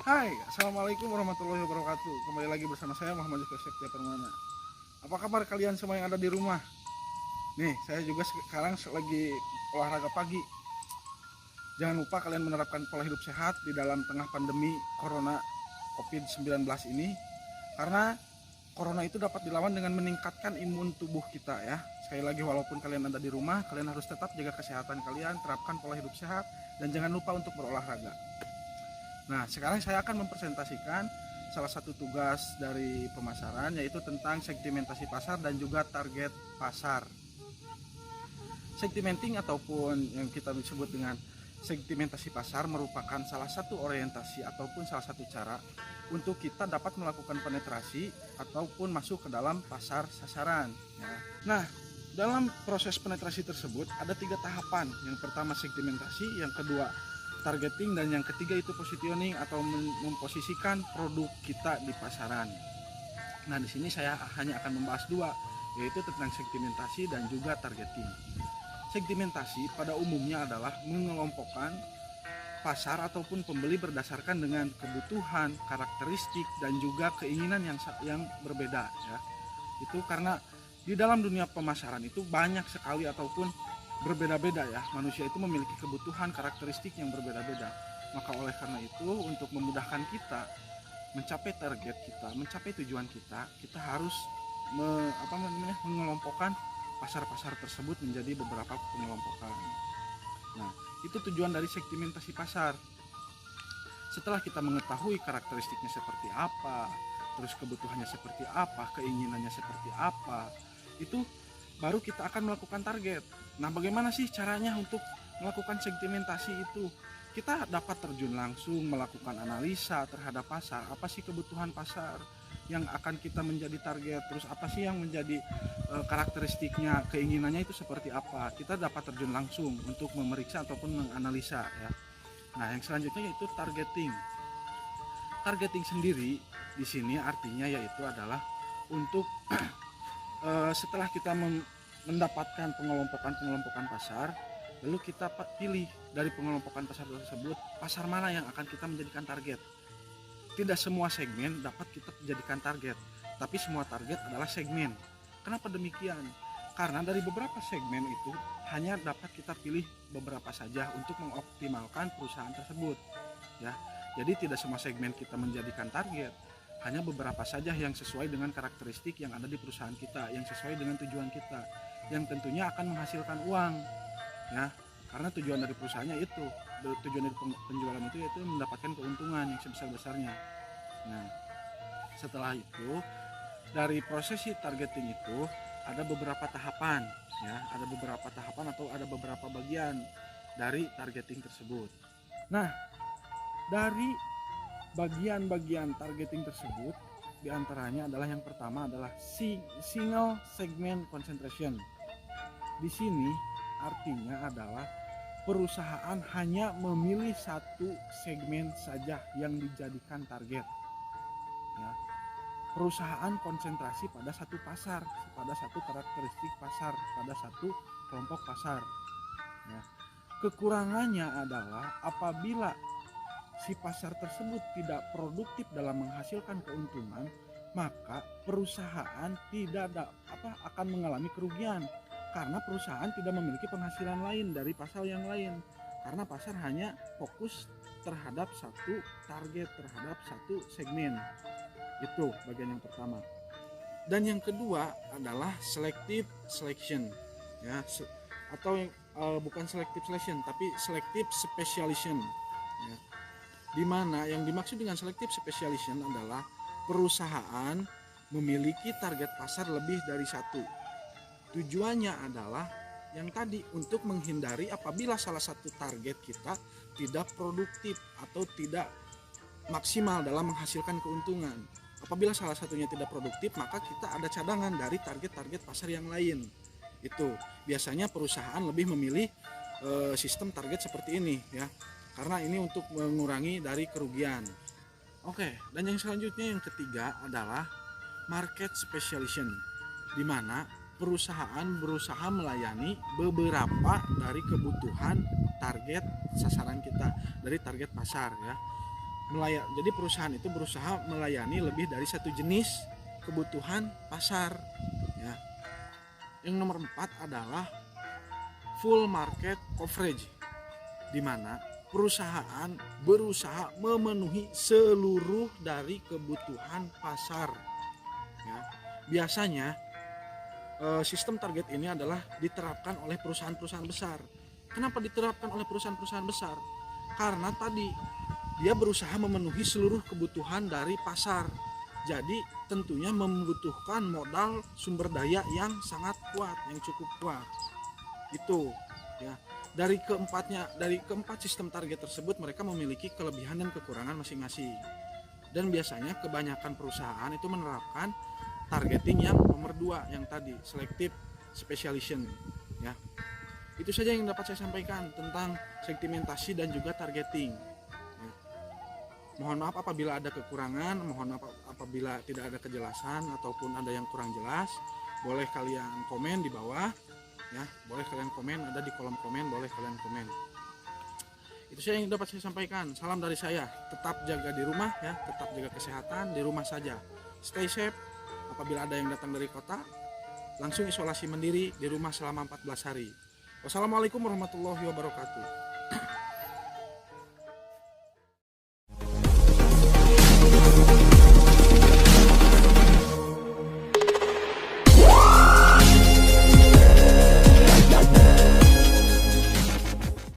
Hai, Assalamualaikum warahmatullahi wabarakatuh. Kembali lagi bersama saya Muhammad Septia Permana. Apa kabar kalian semua yang ada di rumah? Nih, saya juga sekarang lagi olahraga pagi. Jangan lupa kalian menerapkan pola hidup sehat di dalam tengah pandemi Corona COVID-19 ini. Karena Corona itu dapat dilawan dengan meningkatkan imun tubuh kita ya. Sekali lagi, walaupun kalian ada di rumah, kalian harus tetap jaga kesehatan kalian, terapkan pola hidup sehat, dan jangan lupa untuk berolahraga. Nah, sekarang saya akan mempresentasikan salah satu tugas dari pemasaran, yaitu tentang segmentasi pasar dan juga target pasar. Segmenting ataupun yang kita sebut dengan segmentasi pasar merupakan salah satu orientasi ataupun salah satu cara untuk kita dapat melakukan penetrasi ataupun masuk ke dalam pasar sasaran ya. Nah, dalam proses penetrasi tersebut ada 3 tahapan. Yang pertama segmentasi, yang kedua targeting, dan yang ketiga itu positioning atau memposisikan produk kita di pasaran. Nah, di sini saya hanya akan membahas 2, yaitu tentang segmentasi dan juga targeting. Segmentasi pada umumnya adalah mengelompokkan pasar ataupun pembeli berdasarkan dengan kebutuhan, karakteristik, dan juga keinginan yang berbeda ya. Itu karena di dalam dunia pemasaran itu banyak sekali ataupun berbeda-beda ya, manusia itu memiliki kebutuhan karakteristik yang berbeda-beda. Maka oleh karena itu, untuk memudahkan kita mencapai target kita, mencapai tujuan kita, kita harus mengelompokkan pasar-pasar tersebut menjadi beberapa pengelompokan. Nah, itu tujuan dari segmentasi pasar. Setelah kita mengetahui karakteristiknya seperti apa, terus kebutuhannya seperti apa, keinginannya seperti apa, itu baru kita akan melakukan target. Nah, bagaimana sih caranya untuk melakukan segmentasi itu? Kita dapat terjun langsung melakukan analisa terhadap pasar. Apa sih kebutuhan pasar yang akan kita menjadi target? Terus apa sih yang menjadi karakteristiknya, keinginannya itu seperti apa? Kita dapat terjun langsung untuk memeriksa ataupun menganalisa ya. Nah, yang selanjutnya yaitu targeting. Targeting sendiri di sini artinya yaitu adalah untuk setelah kita mendapatkan pengelompokan pasar, lalu kita pilih dari pengelompokan pasar tersebut pasar mana yang akan kita menjadikan target. Tidak semua segmen dapat kita jadikan target, tapi semua target adalah segmen. Kenapa demikian? Karena dari beberapa segmen itu hanya dapat kita pilih beberapa saja untuk mengoptimalkan perusahaan tersebut ya. Jadi tidak semua segmen kita menjadikan target, hanya beberapa saja yang sesuai dengan karakteristik yang ada di perusahaan kita, yang sesuai dengan tujuan kita, yang tentunya akan menghasilkan uang ya. Karena tujuan dari perusahaannya itu, tujuan dari penjualan itu yaitu mendapatkan keuntungan yang sebesar-besarnya. Nah, setelah itu dari prosesi targeting itu ada beberapa tahapan ya, ada beberapa tahapan atau ada beberapa bagian dari targeting tersebut. Nah, dari bagian-bagian targeting tersebut diantaranya adalah yang pertama adalah single segment concentration. Di sini artinya adalah perusahaan hanya memilih satu segmen saja yang dijadikan target ya. Perusahaan konsentrasi pada satu pasar, pada satu karakteristik pasar, pada satu kelompok pasar ya. Kekurangannya adalah apabila si pasar tersebut tidak produktif dalam menghasilkan keuntungan, maka perusahaan akan mengalami kerugian karena perusahaan tidak memiliki penghasilan lain dari pasar yang lain, karena pasar hanya fokus terhadap satu target, terhadap satu segmen. Itu bagian yang pertama. Dan yang kedua adalah selective selection ya, atau bukan selective selection tapi selective specialization ya. Dimana yang dimaksud dengan selective specialization adalah perusahaan memiliki target pasar lebih dari satu. Tujuannya adalah yang tadi, untuk menghindari apabila salah satu target kita tidak produktif atau tidak maksimal dalam menghasilkan keuntungan. Apabila salah satunya tidak produktif, maka kita ada cadangan dari target-target pasar yang lain. Itu biasanya perusahaan lebih memilih sistem target seperti ini ya, karena ini untuk mengurangi dari kerugian. Oke, dan yang selanjutnya yang ketiga adalah market specialization, di mana perusahaan berusaha melayani beberapa dari kebutuhan target sasaran kita, dari target pasar ya. Jadi perusahaan itu berusaha melayani lebih dari satu jenis kebutuhan pasar ya. Yang nomor 4 adalah full market coverage, di mana perusahaan berusaha memenuhi seluruh dari kebutuhan pasar ya. Biasanya sistem target ini adalah diterapkan oleh perusahaan-perusahaan besar. Kenapa diterapkan oleh perusahaan-perusahaan besar? Karena tadi dia berusaha memenuhi seluruh kebutuhan dari pasar. Jadi tentunya membutuhkan modal sumber daya yang sangat kuat, yang cukup kuat. Itu ya. Dari keempat sistem target tersebut mereka memiliki kelebihan dan kekurangan masing-masing. Dan biasanya kebanyakan perusahaan itu menerapkan targeting yang nomor 2 yang tadi, selective specialization ya. Itu saja yang dapat saya sampaikan tentang segmentasi dan juga targeting. Mohon maaf apabila ada kekurangan, mohon maaf apabila tidak ada kejelasan ataupun ada yang kurang jelas. Boleh kalian komen di bawah ya, boleh kalian komen, ada di kolom komen, boleh kalian komen. Itu saja yang dapat saya sampaikan. Salam dari saya, tetap jaga di rumah ya, tetap jaga kesehatan di rumah saja. Stay safe. Apabila ada yang datang dari kota, langsung isolasi mandiri di rumah selama 14 hari. Wassalamualaikum warahmatullahi wabarakatuh.